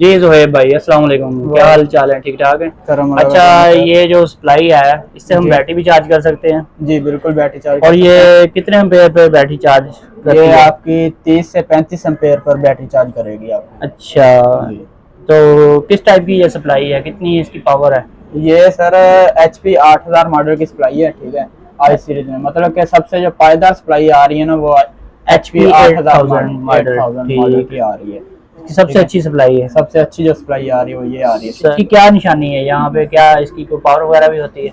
जी जोहेब भाई, अस्सलाम वालेकुम। क्या हाल चाल है? ठीक ठाक है। करम अच्छा, ये जो सप्लाई है इससे हम जी बैटरी भी चार्ज कर सकते हैं? जी बिल्कुल बैटरी चार्ज कर और सकते हैं। ये कितने एम्पेयर पे बैटरी चार्ज ये करती है? आपकी 30 से 35 एम्पेयर पर बैटरी चार्ज करेगी आपकी। अच्छा, जी, तो किस टाइप की ये सप्लाई है? कितनी इसकी पावर है? ये सर HP 8000 मॉडल की सप्लाई है। ठीक है, आई सीरीज में मतलब कि सबसे जो पायदार सप्लाई आ रही है ना वो H HP P eight 8000 thousand model model, 8000 model ठीक की है। आ रही है। इसकी ठीक सबसे है, अच्छी सप्लाई है। सबसे अच्छी जो सप्लाई आ रही है वो ये आ रही है। इसकी क्या निशानी है यहाँ पे? क्या इसकी कोई पावर वगैरह भी होती है?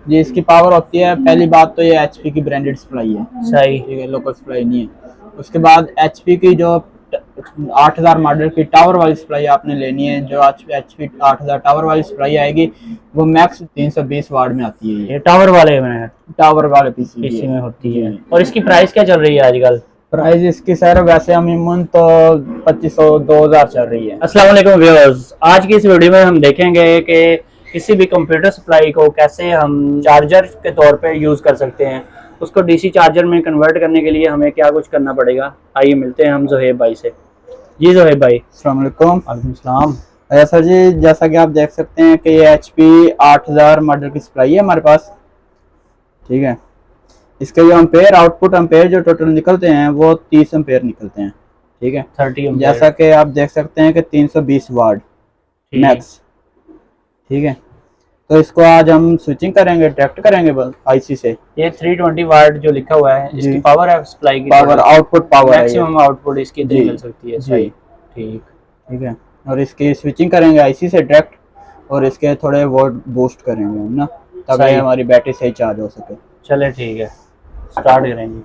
जी, इसकी पावर होती है, पहली बात तो ये HP की ब्रांडेड सप्लाई है। सही। ठीक है, लोकल सप्लाई नहीं है। उसके बाद HP की जो 8000 मॉडल की टावर वाली सप्लाई आपने लेनी है, जो HP 8000 टावर वाली सप्लाई आएगी वो मैक्स 320 वाट में आती है। ये ये टावर वाले में टावर वाले पीसी की पीसी है। में होती जी, है। और इसकी प्राइस क्या चल रही है आजकल? प्राइस इसकी सर वैसे अमूमन तो 2500 2000 चल रही है। अस्सलाम वालेकुम व्यूअर्स, आज की इस वीडियो में हम देखेंगे कि किसी भी कंप्यूटर सप्लाई को कैसे हम चार्जर के तौर पे यूज़ कर सकते हैं। उसको डीसी चार्जर में कन्वर्ट करने के लिए हमें क्या कुछ करना पड़ेगा। आइए मिलते हैं हम जोहेब भाई से। जी जोहेब भाई। अस्सलाम वालेकुम। वालेकुम सलाम। ऐसा जी, जैसा कि आप देख सकते हैं कि ये HP 8000 मॉडल की सप्लाई है हमारे पास। ठीक है, इसके जो एम्पेयर आउटपुट एम्पेयर जो टोटल निकलते हैं वो 30 एम्पेयर निकलते हैं। ठीक है, 30 एम्पेयर। जैसा कि आप देख सकते हैं कि 320 वाट ठीक। मैक्स। ठीक है, तो इसको आज हम स्विचिंग करेंगे, डायरेक्ट करेंगे बस आईसी से। ये 320 वाट जो लिखा हुआ है जी, इसकी पावर है सप्लाई की? पावर टोटल आउटपुट पावर है ये। मैक्सिमम आउटपुट इसकी इतनी जी मिल सकती है। जी, सही। ठीक। ठीक है, और इसकी स्विचिंग करेंगे आईसी से डायरेक्ट, और इसके थोड़े वोल्ट बूस्ट करेंगे हम ना, ताकि सही। हमारी बैटरी सही चार्ज हो सके। चले ठीक है, स्टार्ट करेंगे।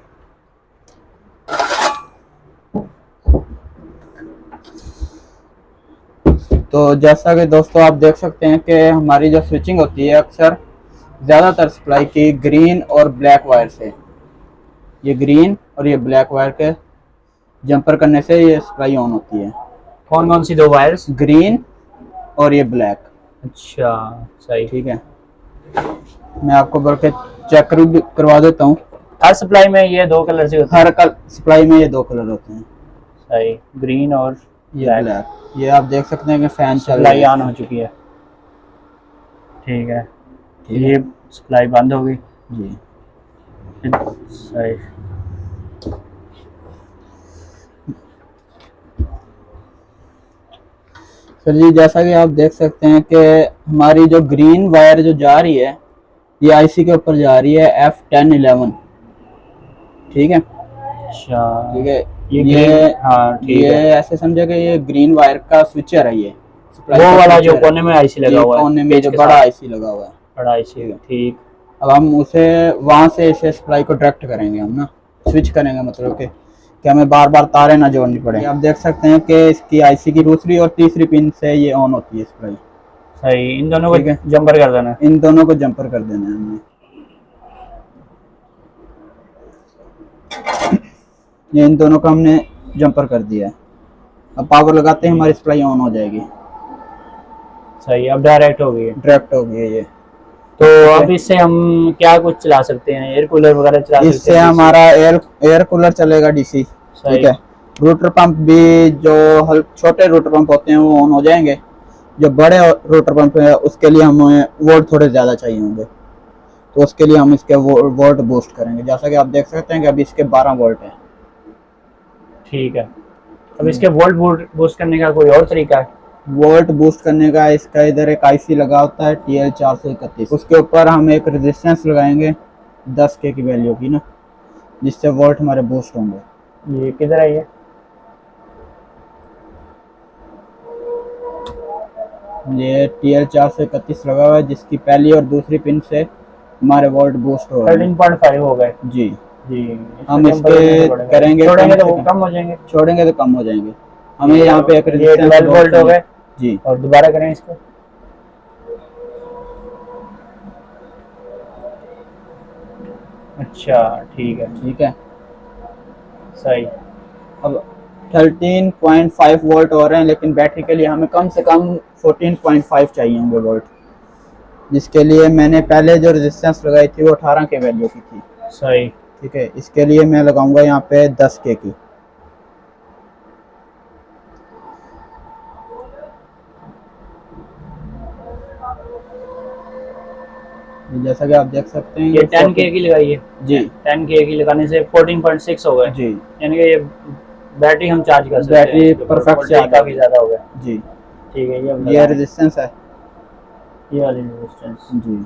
तो जैसा कि दोस्तों आप देख सकते हैं कि हमारी जो स्विचिंग होती है अक्सर ज़्यादातर सप्लाई की ग्रीन और ब्लैक वायर से, ये ग्रीन और ये ब्लैक वायर के जंपर करने से ये सप्लाई ऑन होती है। कौन कौन सी दो वायर्स? ग्रीन और ये ब्लैक। अच्छा। सही। ठीक है, मैं आपको बल्कि चेक करवा देता हूँ। हर सप्लाई में ये दो कलर से होते हैं? हर कल सप्लाई में ये दो कलर होते हैं। सही, ग्रीन और ये ब्लैक। ब्लैक, ये आप देख सकते हैं कि फैन चल रहा सप्लाई है ऑन हो इसकी। चुकी है। ठीक है, ठीक है ये सप्लाई बंद हो गई। जी, सही। सर जी, जैसा कि आप देख सकते हैं कि हमारी जो ग्रीन वायर जो जा रही है ये आईसी के ऊपर जा रही है F1011। ठीक है, अच्छा, ठीक है, ये ये ग्रीन, हाँ ठीक ये है। ऐसे समझे कि ये ग्रीन वायर का स्विचर है, ये सप्लाई वो का वाला जो स्विचर है। कोने में आईसी लगा जी, हुआ है कोने में पेज जो के बड़ा साथ? आईसी लगा हुआ है। बड़ा आईसी, ठीक है, ठीक। अब हम उसे वहां से इसे सप्लाई को डायरेक्ट करेंगे हम ना, स्विच करेंगे, मतलब कि हमें बार बार तारें ना जोड़नी पड़े। आप देख सकते हैं कि इसकी आईसी की दूसरी और तीसरी पिन से ये ऑन होती है सप्लाई। सही, इन दोनों को ठीक है, जंपर कर देना है। इन दोनों को जंपर कर देना है हमने। ये इन दोनों को हमने जंपर कर दिया है। अब पावर लगाते हैं हमारी सप्लाई ऑन हो जाएगी। सही, अब डायरेक्ट हो गई है। डायरेक्ट हो गई है ये। तो ठीक अब है, इससे हम क्या कुछ चला सकते हैं? एयर कूलर वगैरह चला सकते इससे हैं डीसी? हमारा एयर एयर कूलर चलेगा डीसी। ठीक सही। है, रूटर पंप भी, जो छोटे रूटर पंप होते हैं वो ऑन हो जाएंगे। जो बड़े रूटर पंप है उसके लिए हमें वोल्ट थोड़े ज़्यादा चाहिए होंगे, तो उसके लिए हम इसके वोल्ट बूस्ट करेंगे। जैसा कि आप देख सकते हैं कि अभी इसके 12 वोल्ट है। ठीक है, अब इसके वोल्ट बूस्ट करने का कोई और तरीका है? वोल्ट बूस्ट करने का इसका इधर एक आईसी लगा होता है TL431, उसके ऊपर हम एक रेजिस्टेंस लगाएंगे 10K की वैल्यू की ना, जिससे वोल्ट हमारे बूस्ट होंगे। ये किधर है ये? ये TL431 लगा हुआ है, जिसकी पहली और दूसरी पिन से हमारे वोल्ट बूस्ट हो रहे हैं। 13.5 हो गए। जी, जी, हम इसके करेंगे, छोड़ेंगे तो वो कम हो जाएंगे। छोड़ेंगे तो कम हो जाएंगे। हमें यहाँ पे एक ये रेजिस्टेंस 12 वोल्ट हो गए। जी, और दोबारा करें इसको। अच्छा, ठीक है। ठीक है, सही। अब 13.5 वोल्ट हो रहे हैं, लेकिन बैटरी के लिए हमें कम से कम 14.5 चाहिए होंगे वोल्ट, जिसके लिए मैंने पहले जो रेजिस्टेंस लगाई थी वो 18 के वैल्यू की थी। सही। ठीक है, इसके लिए मैं लगाऊंगा यहाँ पे 10K की। जैसा कि आप देख सकते हैं ये 10K की लगाई है जी 10K की लगाने से 14.6 हो गए, जी यानी कि ये बैटरी हम चार्ज कर सकते हैं, बैटरी इसके ऊपर परफेक्ट वोल्टेज चार्ज काफ़ी ज़्यादा हो गया। जी। ठीक है, ये ये रेजिस्टेंस है ये वाली रेजिस्टेंस। जी।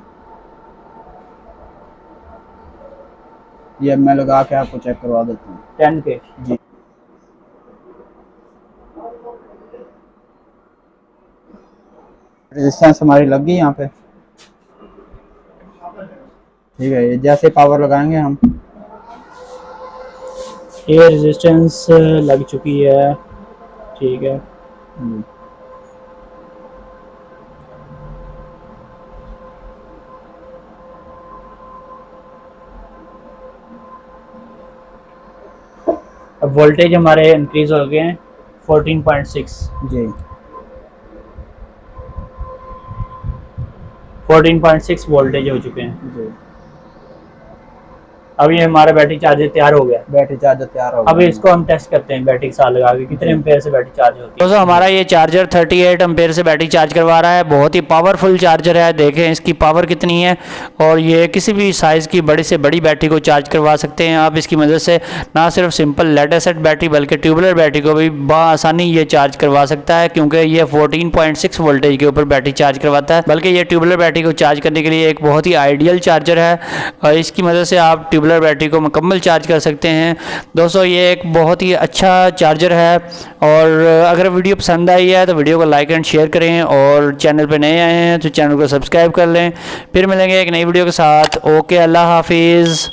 ये मैं लगा के आपको चेक करवा देता हूँ 10K जी। रेजिस्टेंस हमारी लग गई यहाँ पे। ठीक है, ये जैसे पावर लगाएंगे हम, ये रेजिस्टेंस लग चुकी है। ठीक है, जी। अब वोल्टेज हमारे इंक्रीज हो गए हैं 14.6 जी 14.6 वोल्टेज हो चुके हैं। जी। अब ये हमारा बैटरी चार्जर तैयार हो गया। बैटरी चार्जर तैयार हो अब गया। इसको हम टेस्ट करते हैं बैटरी के साथ लगा के कितने जी। एम्पेयर से बैटरी चार्ज होती है। दोस्तों हमारा ये चार्जर 38 एम्पेयर से बैटरी चार्ज करवा रहा है। बहुत ही पावरफुल चार्जर है, देखें इसकी पावर कितनी है। और ये किसी भी साइज़ की बड़ी से बड़ी बैटरी को चार्ज करवा सकते हैं आप इसकी मदद से। ना सिर्फ सिंपल लेड एसिड बैटरी बल्कि ट्यूबुलर बैटरी को भी बआसानी ये चार्ज करवा सकता है, क्योंकि ये 14.6 वोल्टेज के ऊपर बैटरी चार्ज करवाता है। बल्कि ये ट्यूबुलर बैटरी को चार्ज करने के लिए एक बहुत ही आइडियल चार्जर है और इसकी मदद से आप ट्यूबुलर बैटरी को मुकम्मल चार्ज कर सकते हैं। दोस्तों ये एक बहुत ही अच्छा चार्जर है। और अगर वीडियो पसंद आई है तो वीडियो को लाइक एंड शेयर करें और चैनल पर नए आए हैं तो चैनल को सब्सक्राइब कर लें। फिर मिलेंगे एक नई वीडियो के साथ। ओके, अल्लाह हाफिज़।